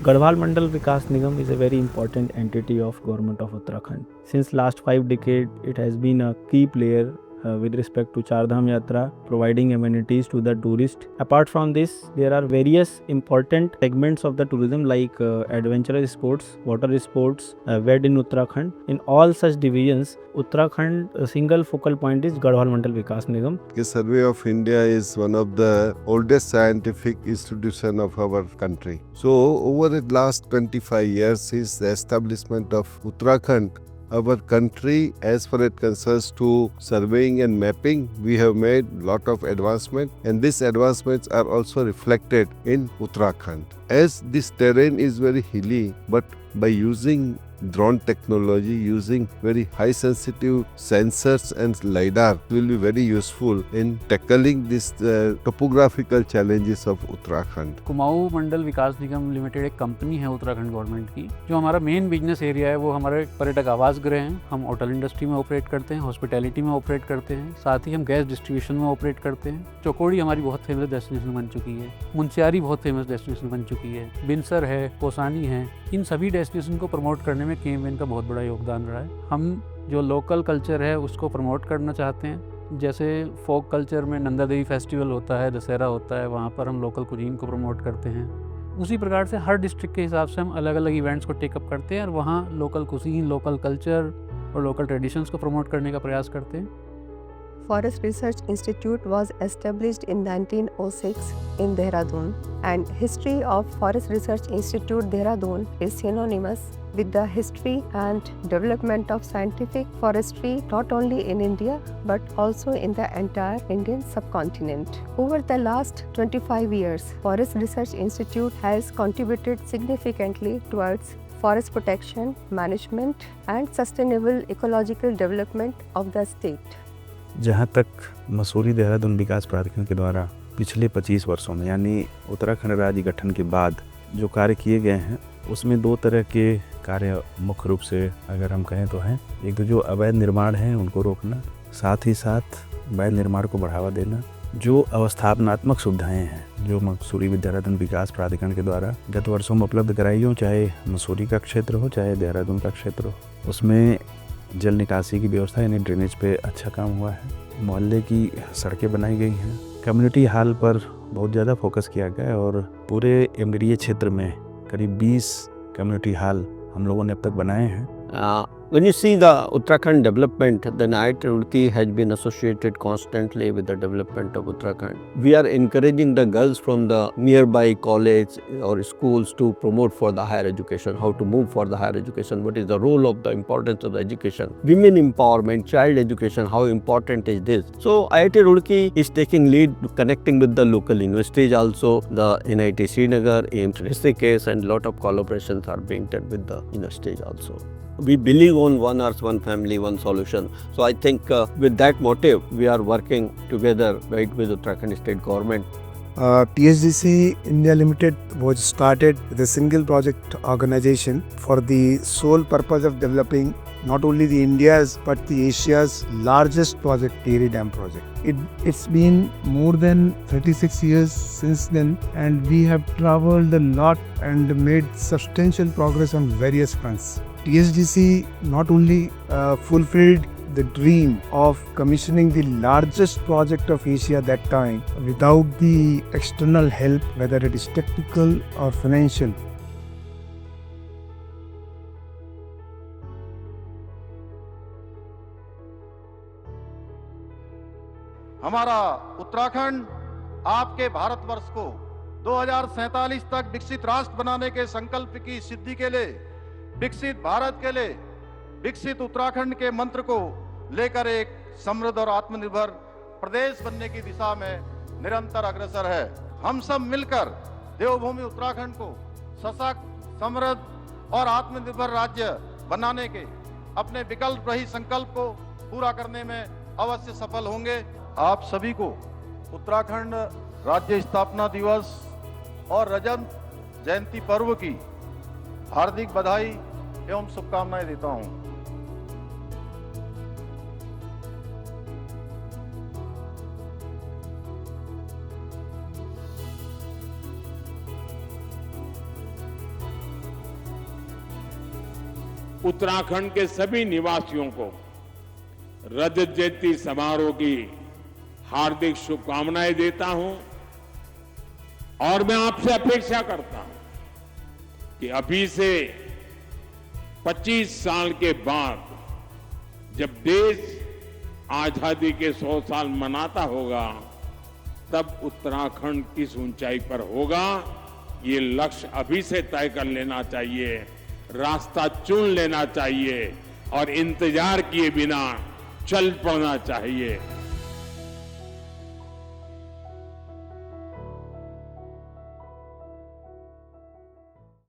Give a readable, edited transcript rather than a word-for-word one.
Garhwal Mandal Vikas Nigam is a very important entity of government of Uttarakhand. Since last 5 decades, it has been a key player with respect to Char Dham Yatra, providing amenities to the tourist. Apart from this, there are various important segments of the tourism like adventurous sports, water sports, Ved in Uttarakhand. In all such divisions, Uttarakhand single focal point is Garhwal Mandal Vikas Nigam. The Survey of India is one of the oldest scientific institution of our country. So over the last 25 years since the establishment of Uttarakhand, our country, as far as it concerns to surveying and mapping, we have made lot of advancement, and these advancements are also reflected in Uttarakhand. As this terrain is very hilly, but by using drone technology, using very high sensitive sensors and LiDAR will be very useful in tackling these topographical challenges of Uttarakhand. Kumaon Mandal Vikas Nigam limited एक company है Uttarakhand government की। जो हमारा main business area है वो हमारे पर्यटक आवास गृह हैं। हम होटल इंडस्ट्री में ऑपरेट करते हैं, हॉस्पिटैलिटी में ऑपरेट करते हैं, साथ ही हम गैस डिस्ट्रीब्यूशन में ऑपरेट करते हैं। चौकोड़ी हमारी बहुत फेमस डेस्टिनेशन बन चुकी है, मुंशियारी बहुत फेमस डेस्टिनेशन बन चुकी है, बिनसर है, कोसानी है। इन सभी डेस्टिनेशन को प्रमोट करने में KMVN का बहुत बड़ा योगदान रहा है। हम जो लोकल कल्चर है उसको प्रमोट करना चाहते हैं। जैसे फोक कल्चर में नंदा देवी फेस्टिवल होता है, दशहरा होता है, वहाँ पर हम लोकल कुजीन को प्रमोट करते हैं। उसी प्रकार से हर डिस्ट्रिक्ट के हिसाब से हम अलग अलग इवेंट्स को टेकअप करते हैं और वहाँ लोकल कुजीन, लोकल कल्चर और लोकल ट्रेडिशंस को प्रमोट करने का प्रयास करते हैं। Forest Research Institute was established in 1906 in Dehradun, and history of Forest Research Institute Dehradun is synonymous with the history and development of scientific forestry not only in India but also in the entire Indian subcontinent. Over the last 25 years, Forest Research Institute has contributed significantly towards forest protection, management and sustainable ecological development of the state. जहाँ तक मसूरी देहरादून विकास प्राधिकरण के द्वारा पिछले 25 वर्षों में यानी उत्तराखंड राज्य गठन के बाद जो कार्य किए गए हैं उसमें 2 तरह के कार्य मुख्य रूप से अगर हम कहें तो हैं। एक तो जो अवैध निर्माण है उनको रोकना, साथ ही साथ वैध निर्माण को बढ़ावा देना। जो अवस्थापनात्मक सुविधाएं हैं जो मसूरी देहरादून विकास प्राधिकरण के द्वारा गत वर्षों में उपलब्ध कराई हो, चाहे मसूरी का क्षेत्र हो चाहे देहरादून का क्षेत्र हो, उसमें जल निकासी की व्यवस्था यानी ड्रेनेज पे अच्छा काम हुआ है। मोहल्ले की सड़कें बनाई गई हैं। कम्युनिटी हॉल पर बहुत ज़्यादा फोकस किया गया है और पूरे एमडीडीए क्षेत्र में करीब 20 कम्युनिटी हॉल हम लोगों ने अब तक बनाए हैं। When you see the Uttarakhand development, then IIT Roorkee has been associated constantly with the development of Uttarakhand. We are encouraging the girls from the nearby college or schools to promote for the higher education, how to move for the higher education, what is the role of the importance of the education, women empowerment, child education, how important is this. So IIT Roorkee is taking lead connecting with the local universities also, the NIT Srinagar, AIIMS Rishikesh, and lot of collaborations are being done with the universities also. We believe on one earth, one family, one solution. So I think with that motive, we are working together right with Uttarakhand state government. THDC India Limited was started with a single project organization for the sole purpose of developing not only the India's but the Asia's largest project, Tehri Dam project. It's been more than 36 years since then, and we have traveled a lot and made substantial progress on various fronts. THDC not only fulfilled the dream of commissioning the largest project of Asia that time without the external help, whether it is technical or financial. हमारा उत्तराखंड आपके भारतवर्ष को 2047 तक विकसित राष्ट्र बनाने के संकल्प की सिद्धि के लिए, विकसित भारत के लिए, विकसित उत्तराखंड के मंत्र को लेकर एक समृद्ध और आत्मनिर्भर प्रदेश बनने की दिशा में निरंतर अग्रसर है। हम सब मिलकर देवभूमि उत्तराखंड को सशक्त, समृद्ध और आत्मनिर्भर राज्य बनाने के अपने विकल्प रहित संकल्प को पूरा करने में अवश्य सफल होंगे। आप सभी को उत्तराखंड राज्य स्थापना दिवस और रजत जयंती पर्व की हार्दिक बधाई एवं शुभकामनाएं देता हूं। उत्तराखंड के सभी निवासियों को रजत जयंती समारोह की हार्दिक शुभकामनाएं देता हूं और मैं आपसे अपेक्षा करता हूं कि अभी से 25 साल के बाद जब देश आजादी के 100 साल मनाता होगा तब उत्तराखंड किस ऊंचाई पर होगा ये लक्ष्य अभी से तय कर लेना चाहिए, रास्ता चुन लेना चाहिए और इंतजार किए बिना चल पड़ना चाहिए।